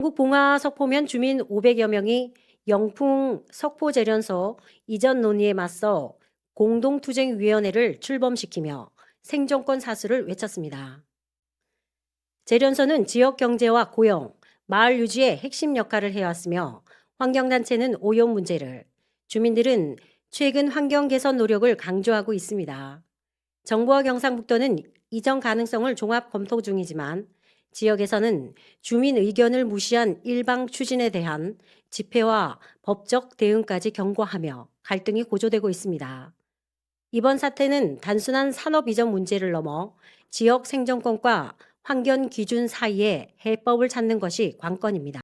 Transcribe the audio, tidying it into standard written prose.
경북 봉화 석포면 주민 500여 명이 영풍 석포재련소 이전 논의에 맞서 공동투쟁위원회를 출범시키며 생존권 사수를 외쳤습니다. 재련소는 지역 경제와 고용, 마을 유지에 핵심 역할을 해왔으며 환경단체는 오염 문제를, 주민들은 최근 환경 개선 노력을 강조하고 있습니다. 정부와 경상북도는 이전 가능성을 종합 검토 중이지만 지역에서는 주민 의견을 무시한 일방 추진에 대한 집회와 법적 대응까지 경고하며 갈등이 고조되고 있습니다. 이번 사태는 단순한 산업 이전 문제를 넘어 지역 생존권과 환경 기준 사이에 해법을 찾는 것이 관건입니다.